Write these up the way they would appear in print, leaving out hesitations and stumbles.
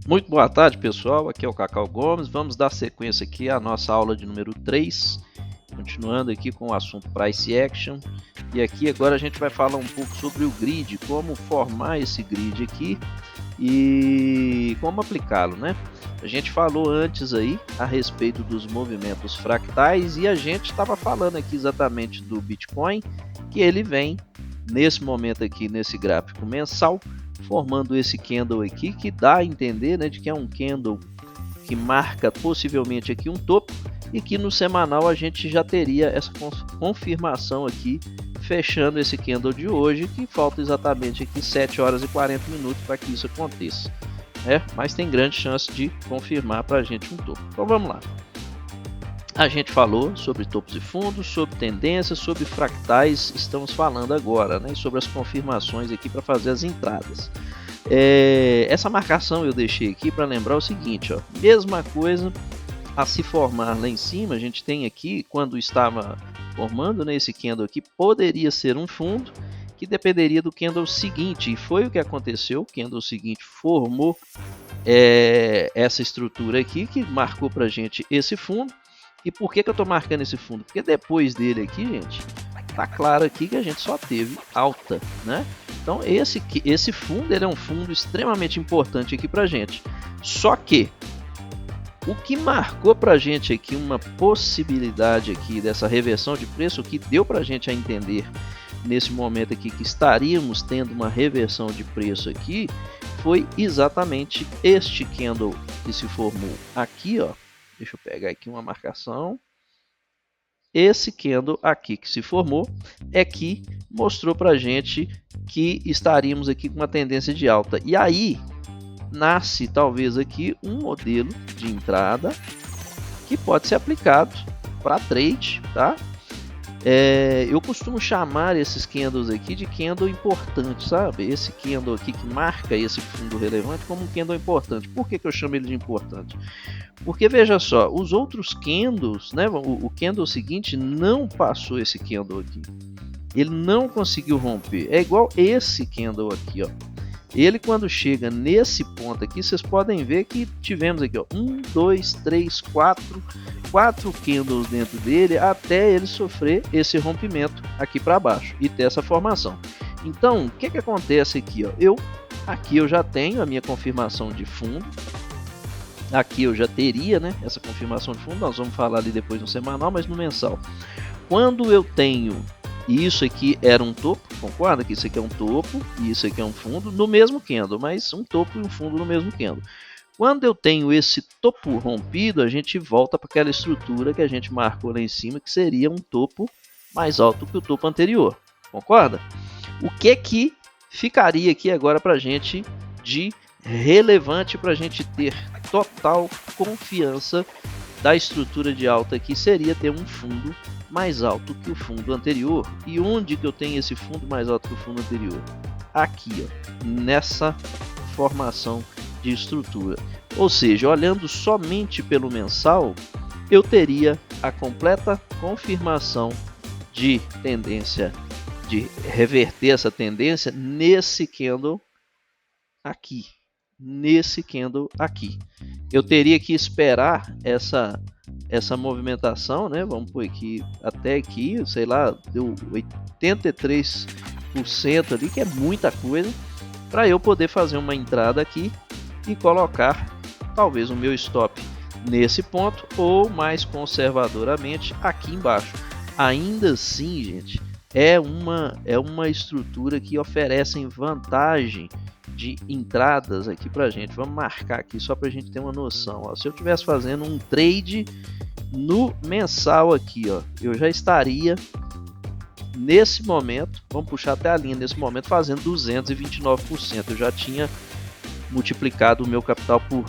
Muito boa tarde, pessoal. Aqui é o Cacau Gomes. Vamos dar sequência aqui à nossa aula de número 3, continuando aqui com o assunto Price Action. E aqui agora a gente vai falar um pouco sobre o grid, como formar esse grid aqui e como aplicá-lo, né? A gente falou antes aí a respeito dos movimentos fractais e a gente estava falando aqui exatamente do Bitcoin, que ele vem nesse momento aqui, nesse gráfico mensal, formando esse candle aqui, que dá a entender, né, de que é um candle que marca possivelmente aqui um topo, e que no semanal a gente já teria essa confirmação aqui, fechando esse candle de hoje, que falta exatamente aqui 7 horas e 40 minutos para que isso aconteça. Mas tem grande chance de confirmar para a gente um topo. Então vamos lá. A gente falou sobre topos e fundos, sobre tendências, sobre fractais, estamos falando agora, né, sobre as confirmações aqui para fazer as entradas. Essa marcação eu deixei aqui para lembrar o seguinte, ó, mesma coisa a se formar lá em cima, a gente tem aqui, quando estava formando, né, esse candle aqui, poderia ser um fundo que dependeria do candle seguinte, e foi o que aconteceu. O candle seguinte formou essa estrutura aqui, que marcou para a gente esse fundo. E por que eu estou marcando esse fundo? Porque depois dele aqui, gente, tá claro aqui que a gente só teve alta, né? Então esse fundo, ele é um fundo extremamente importante aqui para a gente. Só que o que marcou para a gente aqui uma possibilidade aqui dessa reversão de preço, o que deu para a gente a entender nesse momento aqui que estaríamos tendo uma reversão de preço aqui, foi exatamente este candle que se formou aqui, ó. Deixa eu pegar aqui uma marcação. Esse candle aqui que se formou é que mostrou para a gente que estaríamos aqui com uma tendência de alta. E aí nasce talvez aqui um modelo de entrada que pode ser aplicado para trade, tá? Eu costumo chamar esses candles aqui de candle importante, sabe? Esse candle aqui que marca esse fundo relevante como um candle importante. Por que eu chamo ele de importante? Porque veja só, os outros candles, né? O candle seguinte não passou esse candle aqui. Ele não conseguiu romper. É igual esse candle aqui, ó. Ele, quando chega nesse ponto aqui, vocês podem ver que tivemos aqui, ó, 1, 2, 3, 4 candles dentro dele, até ele sofrer esse rompimento aqui para baixo e ter essa formação. Então, o que acontece aqui, ó? Aqui eu já tenho a minha confirmação de fundo. Aqui eu já teria, né, essa confirmação de fundo. Nós vamos falar ali depois no semanal, mas no mensal. Quando eu tenho... E isso aqui era um topo, concorda que isso aqui é um topo e isso aqui é um fundo no mesmo candle, mas um topo e um fundo no mesmo candle. Quando eu tenho esse topo rompido, a gente volta para aquela estrutura que a gente marcou lá em cima, que seria um topo mais alto que o topo anterior, concorda? O que ficaria aqui agora para a gente de relevante, para a gente ter total confiança da estrutura de alta aqui, seria ter um fundo mais alto que o fundo anterior. E onde que eu tenho esse fundo mais alto que o fundo anterior? Aqui, ó, nessa formação de estrutura. Ou seja, olhando somente pelo mensal, eu teria a completa confirmação de tendência, de reverter essa tendência nesse candle aqui. Nesse candle aqui. Eu teria que esperar essa movimentação, né? Vamos por aqui, até aqui, sei lá, deu 83% ali, que é muita coisa, para eu poder fazer uma entrada aqui e colocar talvez o meu stop nesse ponto, ou mais conservadoramente aqui embaixo. Ainda assim, gente, é uma estrutura que oferece vantagem de entradas aqui pra gente. Vamos marcar aqui só pra gente ter uma noção, ó. Se eu estivesse fazendo um trade no mensal aqui, ó, eu já estaria nesse momento, vamos puxar até a linha, nesse momento fazendo 229%. Eu já tinha multiplicado o meu capital por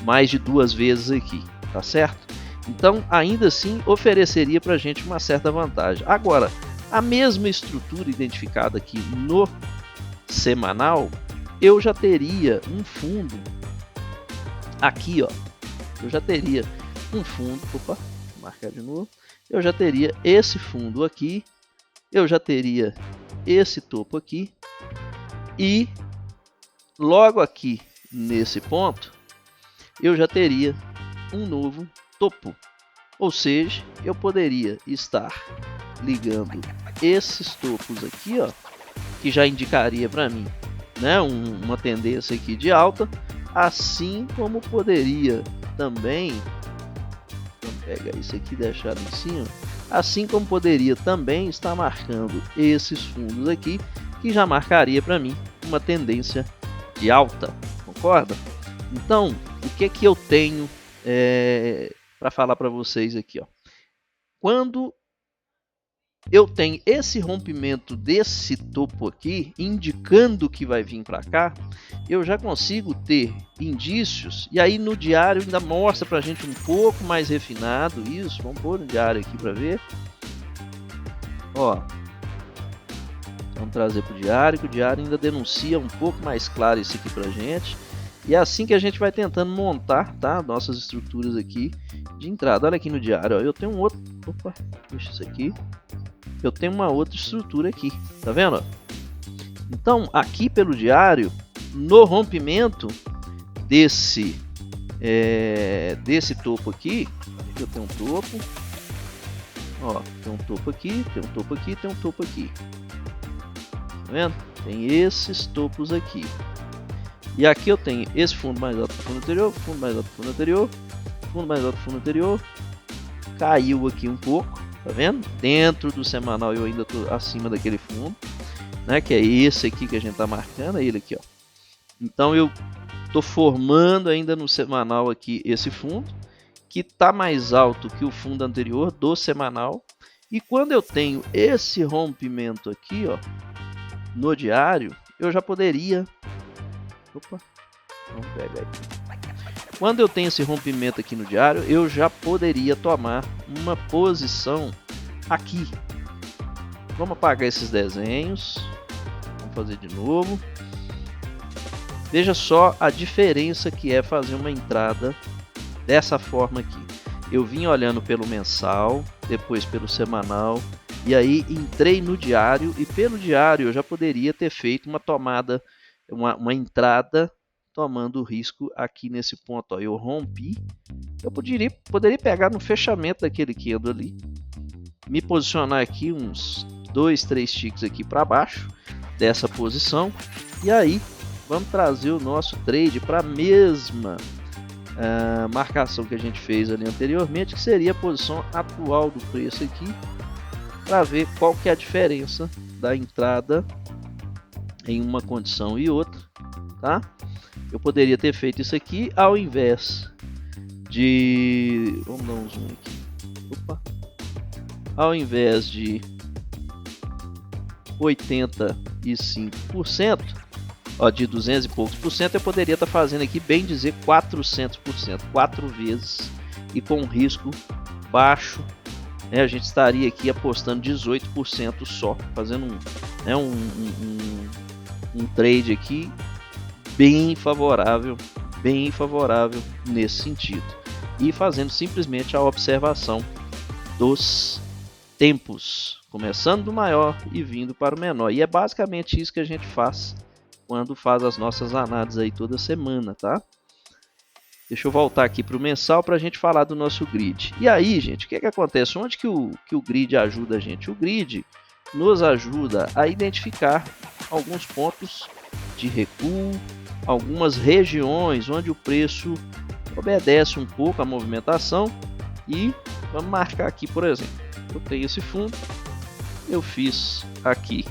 mais de 2 vezes aqui, tá certo? Então, ainda assim, ofereceria pra gente uma certa vantagem. Agora, a mesma estrutura identificada aqui no semanal, eu já teria um fundo aqui, ó. Eu já teria um fundo, opa, vou marcar de novo. Eu já teria esse fundo aqui, eu já teria esse topo aqui e logo aqui nesse ponto, eu já teria um novo topo. Ou seja, eu poderia estar ligando esses topos aqui, ó, que já indicaria para mim, né, uma tendência aqui de alta, assim como poderia também, vamos pegar isso aqui e deixar em cima, assim como poderia também estar marcando esses fundos aqui, que já marcaria para mim uma tendência de alta, concorda? Então, o que que eu tenho para falar para vocês aqui, ó? Quando eu tenho esse rompimento desse topo aqui, indicando que vai vir para cá, eu já consigo ter indícios, e aí no diário ainda mostra para a gente um pouco mais refinado isso. Vamos pôr no diário aqui para ver. Ó, vamos trazer para o diário, que o diário ainda denuncia um pouco mais claro isso aqui para a gente. E é assim que a gente vai tentando montar, tá, nossas estruturas aqui de entrada. Olha aqui no diário, ó, eu tenho um outro... Opa, deixa isso aqui. Eu tenho uma outra estrutura aqui, tá vendo? Então, aqui pelo diário, no rompimento desse topo aqui, eu tenho um topo, ó, tem um topo aqui, tem um topo aqui, tem um topo aqui, tá vendo? Tem esses topos aqui. E aqui eu tenho esse fundo mais alto do fundo anterior, fundo mais alto do fundo anterior, fundo mais alto do fundo anterior, caiu aqui um pouco. Tá vendo? Dentro do semanal eu ainda estou acima daquele fundo, né? Que é esse aqui que a gente está marcando, é ele aqui, ó. Então eu estou formando ainda no semanal aqui esse fundo, que está mais alto que o fundo anterior do semanal. E quando eu tenho esse rompimento aqui, ó, no diário, eu já poderia... Opa, vamos pegar aqui. Quando eu tenho esse rompimento aqui no diário, eu já poderia tomar uma posição aqui. Vamos apagar esses desenhos. Vamos fazer de novo. Veja só a diferença que é fazer uma entrada dessa forma aqui. Eu vim olhando pelo mensal, depois pelo semanal, e aí entrei no diário, e pelo diário eu já poderia ter feito uma tomada, uma entrada, tomando o risco aqui nesse ponto, ó. Eu rompi, eu poderia pegar no fechamento daquele candle ali, me posicionar aqui uns 2, 3 ticks aqui para baixo dessa posição, e aí vamos trazer o nosso trade para a mesma marcação que a gente fez ali anteriormente, que seria a posição atual do preço aqui, para ver qual que é a diferença da entrada em uma condição e outra, tá? Eu poderia ter feito isso aqui ao invés de... Vamos dar um zoom aqui. Opa. Ao invés de 85%, ó, de 200 e poucos por cento, eu poderia estar fazendo aqui, bem dizer, 400%, 4 vezes, e com um risco baixo, né? A gente estaria aqui apostando 18% só, fazendo um trade aqui bem favorável nesse sentido, e fazendo simplesmente a observação dos tempos, começando do maior e vindo para o menor. E é basicamente isso que a gente faz quando faz as nossas análises aí toda semana, tá? Deixa eu voltar aqui para o mensal para a gente falar do nosso grid. E aí, gente, o que acontece? Onde que o grid ajuda a gente? O grid nos ajuda a identificar alguns pontos de recuo, algumas regiões onde o preço obedece um pouco à movimentação. E vamos marcar aqui, por exemplo, eu tenho esse fundo, eu fiz aqui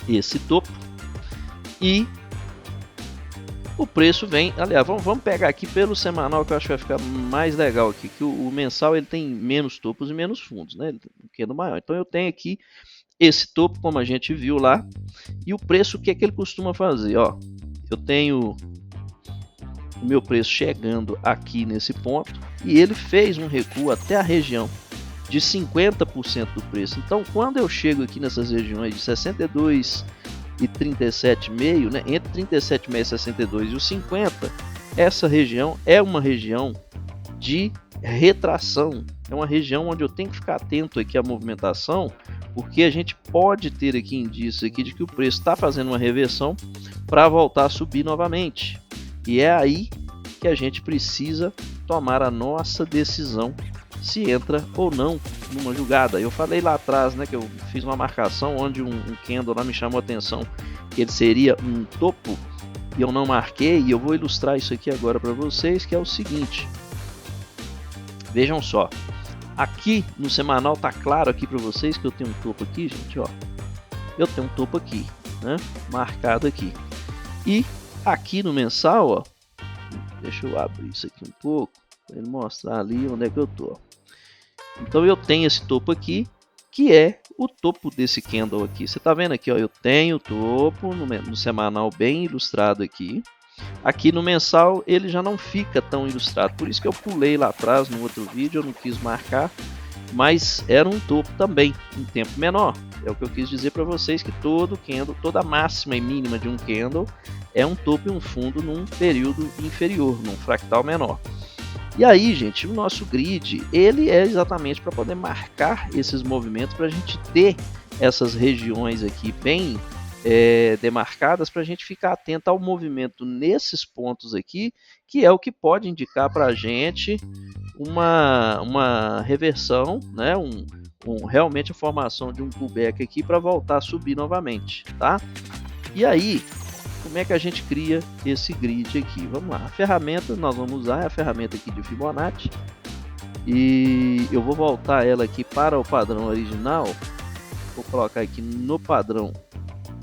esse topo e o preço vem, aliás, vamos pegar aqui pelo semanal, que eu acho que vai ficar mais legal aqui, que o mensal ele tem menos topos e menos fundos, né? Ele tem um pequeno maior. Então eu tenho aqui esse topo, como a gente viu lá, e o preço, o que é que ele costuma fazer? Ó, eu tenho o meu preço chegando aqui nesse ponto, e ele fez um recuo até a região de 50% do preço. Então quando eu chego aqui nessas regiões de 62 e 37,5, né, entre 37,5 e 62 e os 50, essa região é uma região de retração, é uma região onde eu tenho que ficar atento aqui à movimentação, porque a gente pode ter aqui indícios aqui de que o preço está fazendo uma reversão, para voltar a subir novamente. E é aí que a gente precisa tomar a nossa decisão se entra ou não numa jogada. Eu falei lá atrás, né, que eu fiz uma marcação onde um candle lá me chamou a atenção que ele seria um topo e eu não marquei, e eu vou ilustrar isso aqui agora para vocês, que é o seguinte. Vejam só, aqui no semanal tá claro aqui para vocês que eu tenho um topo aqui, gente, ó. Eu tenho um topo aqui, né, marcado aqui. E aqui no mensal, ó, deixa eu abrir isso aqui um pouco para ele mostrar ali onde é que eu tô. Então eu tenho esse topo aqui, que é o topo desse candle aqui. Você tá vendo aqui, ó, eu tenho o topo no semanal bem ilustrado aqui. Aqui no mensal ele já não fica tão ilustrado, por isso que eu pulei lá atrás no outro vídeo, eu não quis marcar, mas era um topo também, em tempo menor. É o que eu quis dizer para vocês, que todo candle, toda máxima e mínima de um candle é um topo e um fundo num período inferior, num fractal menor. E aí, gente, o nosso grid, ele é exatamente para poder marcar esses movimentos, para a gente ter essas regiões aqui bem demarcadas, para a gente ficar atento ao movimento nesses pontos aqui, que é o que pode indicar para a gente uma reversão, né? Realmente a formação de um pullback aqui para voltar a subir novamente, tá? E aí, como é que a gente cria esse grid aqui? Vamos lá, a ferramenta nós vamos usar é a ferramenta aqui de Fibonacci, e eu vou voltar ela aqui para o padrão original. Vou colocar aqui no padrão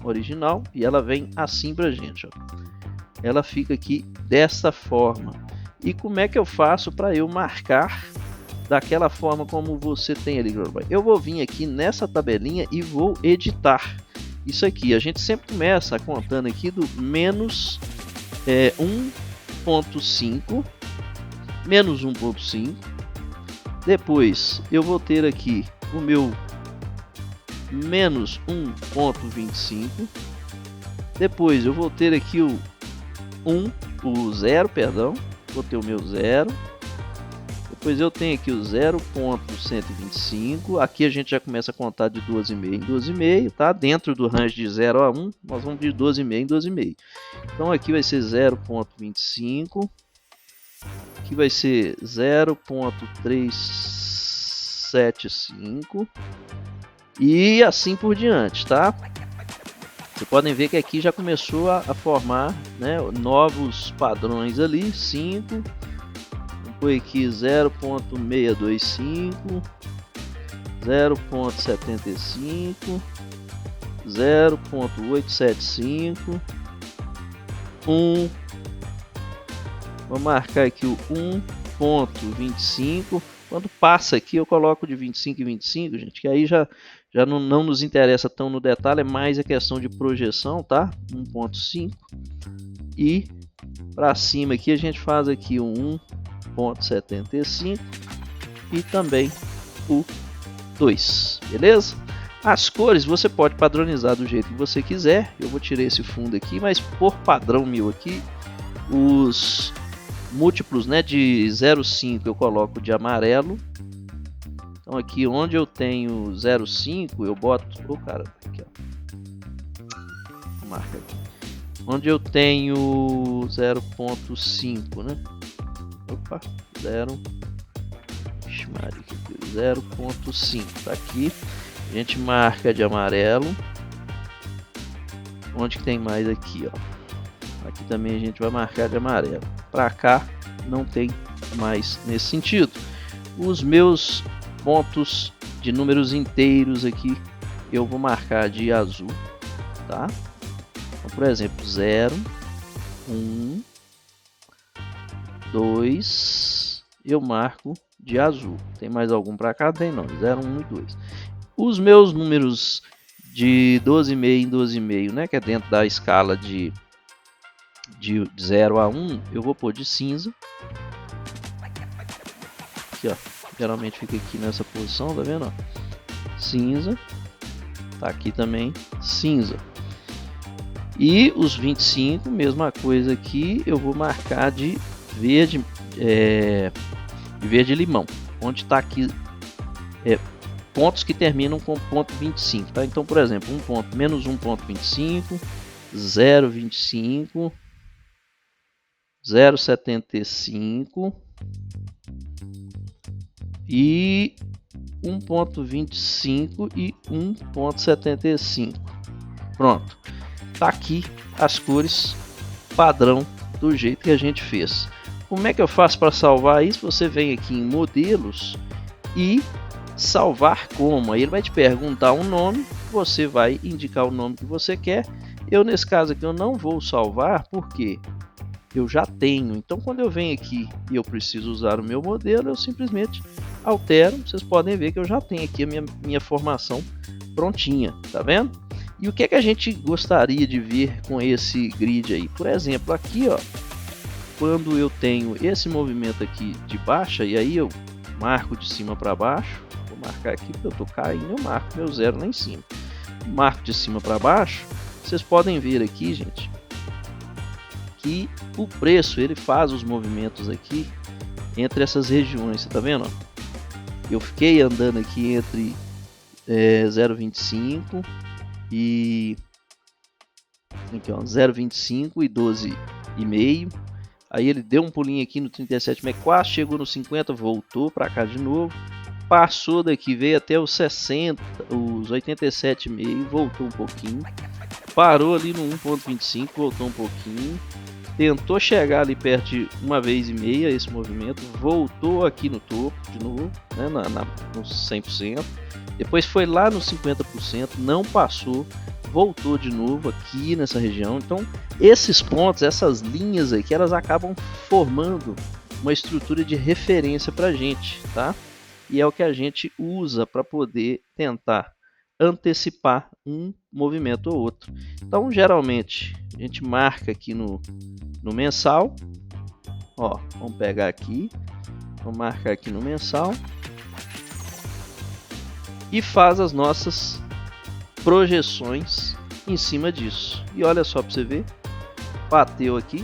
original e ela vem assim pra gente, ó. Ela fica aqui dessa forma. E como é que eu faço para eu marcar daquela forma como você tem ali? Eu vou vir aqui nessa tabelinha e vou editar isso aqui. A gente sempre começa contando aqui do menos 1.5, menos 1.5. Depois eu vou ter aqui o meu menos 1.25. Depois eu vou ter aqui o 0, perdão. Vou ter o meu 0. Depois eu tenho aqui o 0.125. Aqui a gente já começa a contar de 12,5 em 12,5, tá? Dentro do range de 0 a 1, nós vamos de 12,5 em 12,5. Então aqui vai ser 0.25. Aqui vai ser 0.375. E assim por diante, tá? Vocês podem ver que aqui já começou a formar, né, novos padrões ali. 5. Foi aqui 0.625, 0.75, 0.875, 1. Vou marcar aqui o 1.25. Quando passa aqui eu coloco de 25 em 25, gente, que aí já não nos interessa tão no detalhe, é mais a questão de projeção, tá? 1.5. E para cima aqui a gente faz aqui o 1.75 e também o 2, beleza? As cores você pode padronizar do jeito que você quiser. Eu vou tirar esse fundo aqui, mas por padrão meu aqui, os múltiplos, né, de 0,5 eu coloco de amarelo. Então aqui onde eu tenho 0,5 eu boto, aqui, ó. Marca aqui. Onde eu tenho 0.5, né? 0.5, tá aqui. A gente marca de amarelo. Onde que tem mais aqui, ó? Aqui também a gente vai marcar de amarelo. Para cá não tem mais nesse sentido. Os meus pontos de números inteiros aqui eu vou marcar de azul, tá? Então, por exemplo, 0, 1, 2, eu marco de azul. Tem mais algum para cá? Tem não, 0, 1 e 2. Os meus números de 12,5 em 12,5, né, que é dentro da escala de 0 a 1, eu vou pôr de cinza. Aqui, ó, geralmente fica aqui nessa posição, tá vendo? Ó? Cinza. Tá aqui também, cinza. E os 25, mesma coisa aqui, eu vou marcar de verde, verde limão. Onde está aqui pontos que terminam com ponto 25, tá? Então, por exemplo, menos 1.25, 0,25, 0,75 e 1,25 e 1,75. Pronto, tá aqui as cores padrão do jeito que a gente fez. Como é que eu faço para salvar isso? Você vem aqui em modelos e salvar como. Aí ele vai te perguntar um nome, você vai indicar o nome que você quer. Eu nesse caso aqui eu não vou salvar porque eu já tenho. Então quando eu venho aqui e eu preciso usar o meu modelo, eu simplesmente altero. Vocês podem ver que eu já tenho aqui a minha formação prontinha, tá vendo? E o que é que a gente gostaria de ver com esse grid aí? Por exemplo, aqui ó, quando eu tenho esse movimento aqui de baixa, e aí eu marco de cima para baixo, vou marcar aqui porque eu estou caindo, eu marco meu zero lá em cima. Marco de cima para baixo, vocês podem ver aqui, gente, que o preço ele faz os movimentos aqui entre essas regiões, você tá vendo? Eu fiquei andando aqui entre 0,25 e aqui, 0,25 e 12,5. Aí ele deu um pulinho aqui no 37,4, chegou no 50, voltou para cá de novo, passou daqui, veio até os 60, os 87,5, voltou um pouquinho, parou ali no 1,25, voltou um pouquinho, tentou chegar ali perto de 1,5 esse movimento, voltou aqui no topo de novo, né, nos 100%, depois foi lá nos 50%, não passou, voltou de novo aqui nessa região. Então esses pontos, essas linhas aqui, elas acabam formando uma estrutura de referência para a gente, tá? E é o que a gente usa para poder tentar antecipar um movimento ou outro. Então geralmente a gente marca aqui no mensal, ó, vamos pegar aqui, vamos marcar aqui no mensal e faz as nossas projeções em cima disso. E olha só para você ver, bateu aqui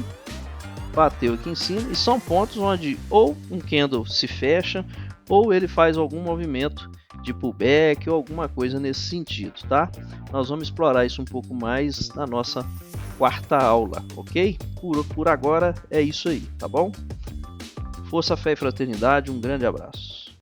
em cima, e são pontos onde ou um candle se fecha ou ele faz algum movimento de pullback ou alguma coisa nesse sentido, tá? Nós vamos explorar isso um pouco mais na nossa quarta aula, ok? Por agora é isso aí, tá bom? Força, fé e fraternidade, um grande abraço.